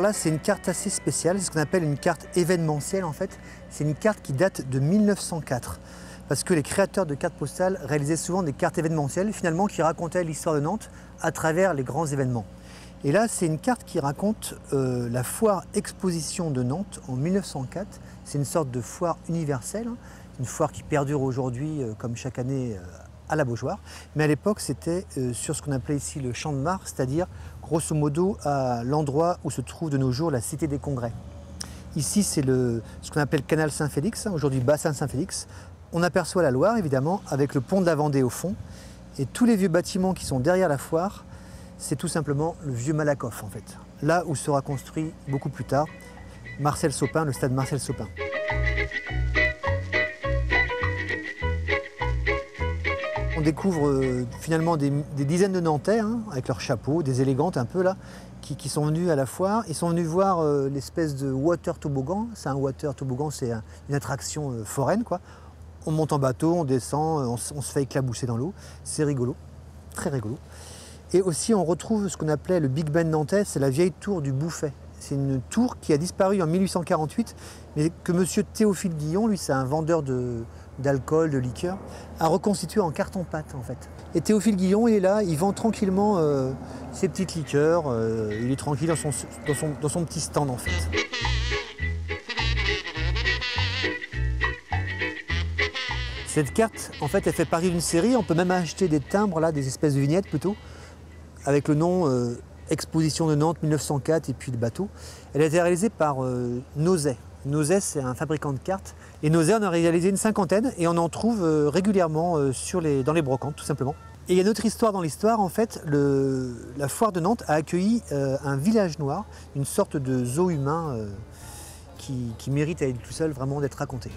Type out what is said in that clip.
là, c'est une carte assez spéciale, c'est ce qu'on appelle une carte événementielle en fait. C'est une carte qui date de 1904. Parce que les créateurs de cartes postales réalisaient souvent des cartes événementielles, finalement, qui racontaient l'histoire de Nantes à travers les grands événements. Et là, c'est une carte qui raconte la foire exposition de Nantes en 1904. C'est une sorte de foire universelle, hein, une foire qui perdure aujourd'hui, comme chaque année, à la Beaujoire. Mais à l'époque, c'était sur ce qu'on appelait ici le Champ de Mars, c'est-à-dire, grosso modo, à l'endroit où se trouve de nos jours la Cité des Congrès. Ici, c'est ce qu'on appelle le canal Saint-Félix, hein, aujourd'hui bassin Saint-Félix. On aperçoit la Loire, évidemment, avec le pont de la Vendée au fond. Et tous les vieux bâtiments qui sont derrière la foire, c'est tout simplement le vieux Malakoff, en fait. Là où sera construit, beaucoup plus tard, Marcel Sopin, le stade Marcel Sopin. On découvre finalement des dizaines de Nantais, hein, avec leurs chapeaux, des élégantes un peu là, qui sont venus à la foire. Ils sont venus voir l'espèce de water toboggan. C'est un water toboggan, c'est une attraction foraine, quoi. On monte en bateau, on descend, on se fait éclabousser dans l'eau. C'est rigolo, très rigolo. Et aussi, on retrouve ce qu'on appelait le Big Ben nantais, c'est la vieille tour du Bouffet. C'est une tour qui a disparu en 1848, mais que monsieur Théophile Guillon, lui c'est un vendeur d'alcool, de liqueur, a reconstitué en carton-pâte en fait. Et Théophile Guillon, il est là, il vend tranquillement ses petites liqueurs, il est tranquille dans son petit stand en fait. Cette carte, en fait, elle fait partie d'une série. On peut même acheter des timbres, là, des espèces de vignettes plutôt, avec le nom Exposition de Nantes 1904 et puis le bateau. Elle a été réalisée par Nozay. Nozay, c'est un fabricant de cartes. Et Nozay en a réalisé une cinquantaine et on en trouve régulièrement dans les brocantes, tout simplement. Et il y a une autre histoire dans l'histoire. En fait, la foire de Nantes a accueilli un village noir, une sorte de zoo humain qui mérite à elle tout seul vraiment d'être raconté.